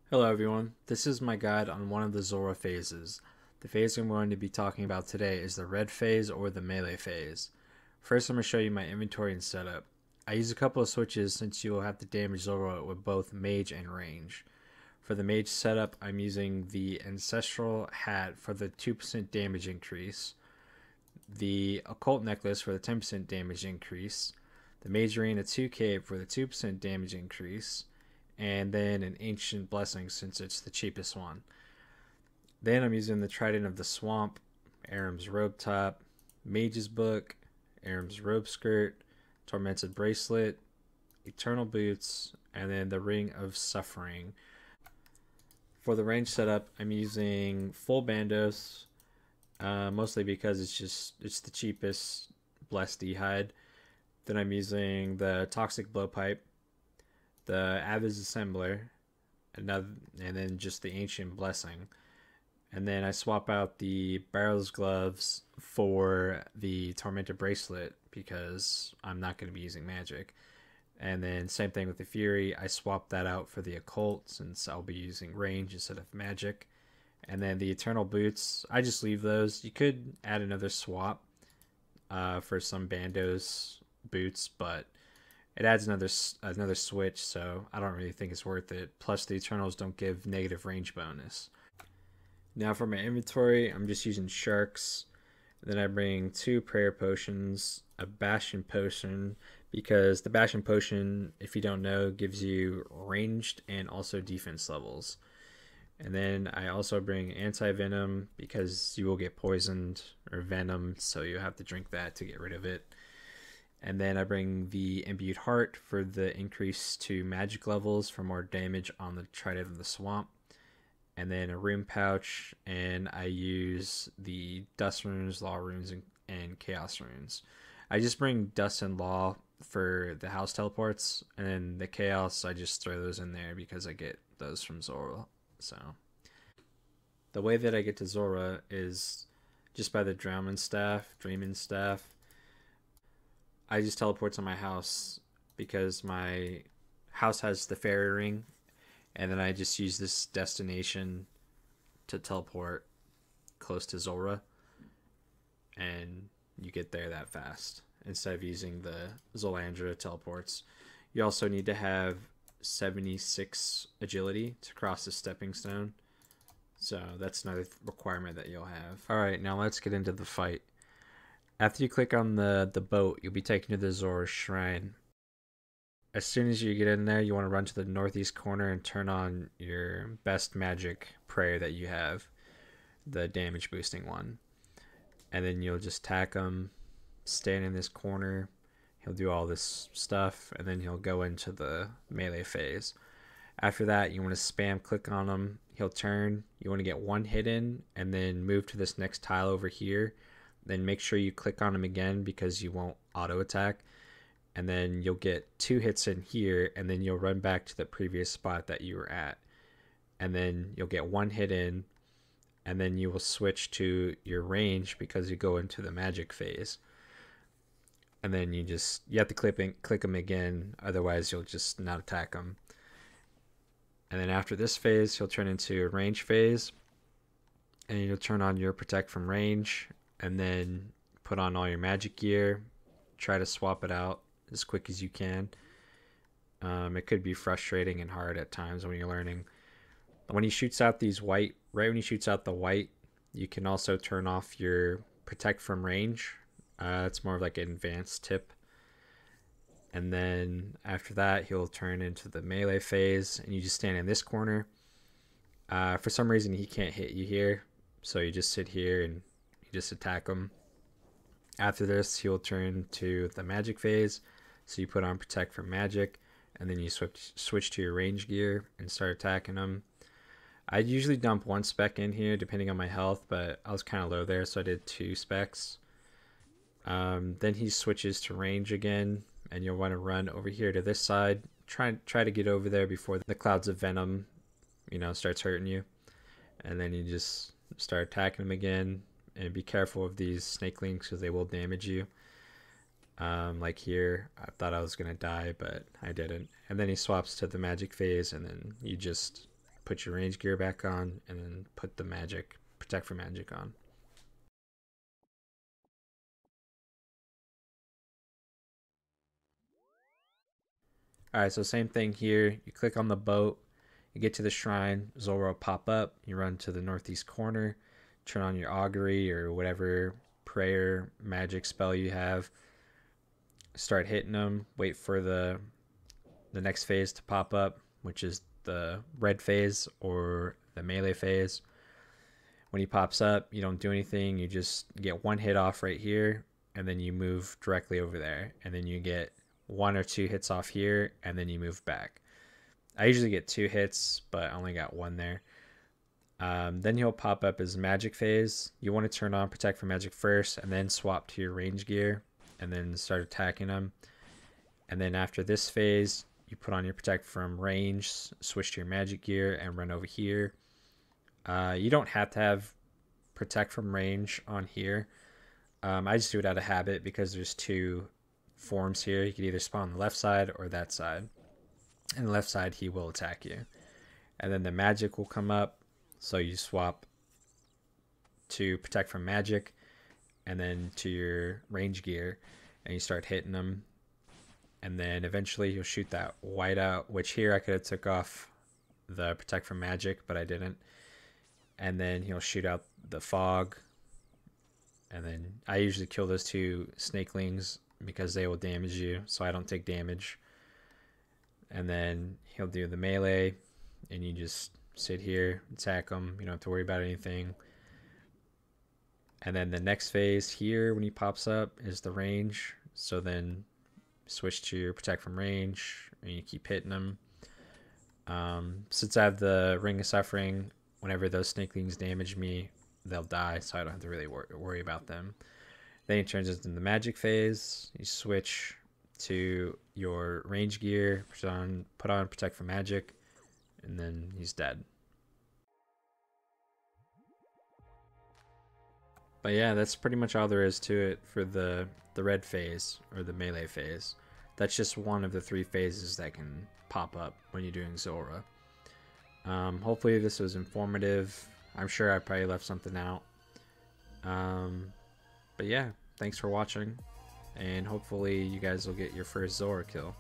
Hello everyone, this is my guide on one of the Zulrah phases. The phase I'm going to be talking about today is the red phase or the melee phase. First I'm going to show you my inventory and setup. I use a couple of switches since you will have to damage Zulrah with both mage and range. For the mage setup, I'm using the ancestral hat for the 2% damage increase, the occult necklace for the 10% damage increase, the mage arena 2 cape for the 2% damage increase, and then an ancient blessing since it's the cheapest one. Then I'm using the trident of the swamp, Aram's robe top, mage's book, Aram's robe skirt, tormented bracelet, eternal boots, and then the ring of suffering. For the range setup, I'm using full bandos, mostly because it's the cheapest blessed hide. Then I'm using the toxic blowpipe, the Aviz assembler, another, and then just the ancient blessing. And then I swap out the barrels gloves for the tormentor bracelet because I'm not going to be using magic. And then same thing with the fury, I swap that out for the occult since I'll be using range instead of magic. And then the eternal boots, I just leave those. You could add another swap for some bandos boots, but it adds another switch, so I don't really think it's worth it. Plus, the Eternals don't give negative range bonus. Now for my inventory, I'm just using sharks. Then I bring 2 prayer potions, a bastion potion, because the bastion potion, if you don't know, gives you ranged and also defense levels. And then I also bring anti-venom because you will get poisoned or venom, so you have to drink that to get rid of it. And then I bring the imbued heart for the increase to magic levels for more damage on the trident of the swamp. And then a rune pouch, and I use the dust runes, law runes, and chaos runes. I just bring dust and law for the house teleports, and then the chaos I just throw those in there because I get those from Zulrah. So the way that I get to Zulrah is just by the Dreaming Staff. I just teleport to my house because my house has the fairy ring, and then I just use this destination to teleport close to Zulrah, and you get there that fast instead of using the Zolandra teleports. You also need to have 76 agility to cross the stepping stone, so that's another requirement that you'll have. Alright, now let's get into the fight. After you click on the boat, you'll be taken to the Zulrah shrine. As soon as you get in there, you want to run to the northeast corner and turn on your best magic prayer that you have, the damage boosting one. And then you'll just attack him, stand in this corner, he'll do all this stuff, and then he'll go into the melee phase. After that, you want to spam click on him, he'll turn, you want to get 1 hit in, and then move to this next tile over here. Then make sure you click on him again because you won't auto attack, and then you'll get 2 hits in here, and then you'll run back to the previous spot that you were at, and then you'll get 1 hit in, and then you will switch to your range because you go into the magic phase, and then you have to click him again, otherwise you'll just not attack him. And then after this phase, he'll turn into a range phase, and you'll turn on your protect from range, and then put on all your magic gear, try to swap it out as quick as you can. It could be frustrating and hard at times when you're learning. When he shoots out these white, right when he shoots out the white, you can also turn off your protect from range. It's more of like an advanced tip. And then after that, he'll turn into the melee phase, and you just stand in this corner. For some reason, he can't hit you here, so you just sit here and you just attack him. After this, he'll turn to the magic phase, so you put on protect from magic, and then you switch to your range gear and start attacking him. I usually dump 1 spec in here depending on my health, but I was kind of low there, so I did 2 specs. Then he switches to range again, and you'll want to run over here to this side. Try to get over there before the clouds of venom, starts hurting you, and then you just start attacking him again. And be careful of these snakelings because they will damage you. Like here, I thought I was gonna die, but I didn't. And then he swaps to the magic phase, and then you just put your range gear back on, and then put the magic, protect from magic on. Alright, so same thing here. You click on the boat, you get to the shrine, Zulrah will pop up, you run to the northeast corner, turn on your augury or whatever prayer magic spell you have, start hitting them, wait for the next phase to pop up, which is the red phase or the melee phase. When he pops up, you don't do anything, you just get one hit off right here, and then you move directly over there, and then you get 1 or 2 hits off here, and then you move back. I usually get 2 hits, but I only got 1 there. Then he'll pop up as magic phase. You want to turn on protect from magic first, and then swap to your range gear, and then start attacking them. And then after this phase, you put on your protect from range, switch to your magic gear, and run over here. You don't have to have protect from range on here. I just do it out of habit because there's 2 forms here. You can either spawn on the left side or that side. And the left side, he will attack you. And then the magic will come up. So you swap to protect from magic and then to your range gear, and you start hitting them. And then eventually you'll shoot that white out, which here I could have took off the protect from magic, but I didn't. And then he'll shoot out the fog. And then I usually kill those 2 snakelings because they will damage you, so I don't take damage. And then he'll do the melee, and you just sit here, attack him. You don't have to worry about anything. And then the next phase here, when he pops up, is the range. So then switch to your protect from range, and you keep hitting them. Since I have the Ring of Suffering, whenever those snakelings damage me, they'll die, so I don't have to really worry about them. Then he turns into the magic phase. You switch to your range gear, put on protect from magic, and then he's dead. But yeah, that's pretty much all there is to it for the red phase or the melee phase. That's just one of the 3 phases that can pop up when you're doing Zulrah. Hopefully this was informative. I'm sure I probably left something out. But yeah, thanks for watching, and hopefully you guys will get your first Zulrah kill.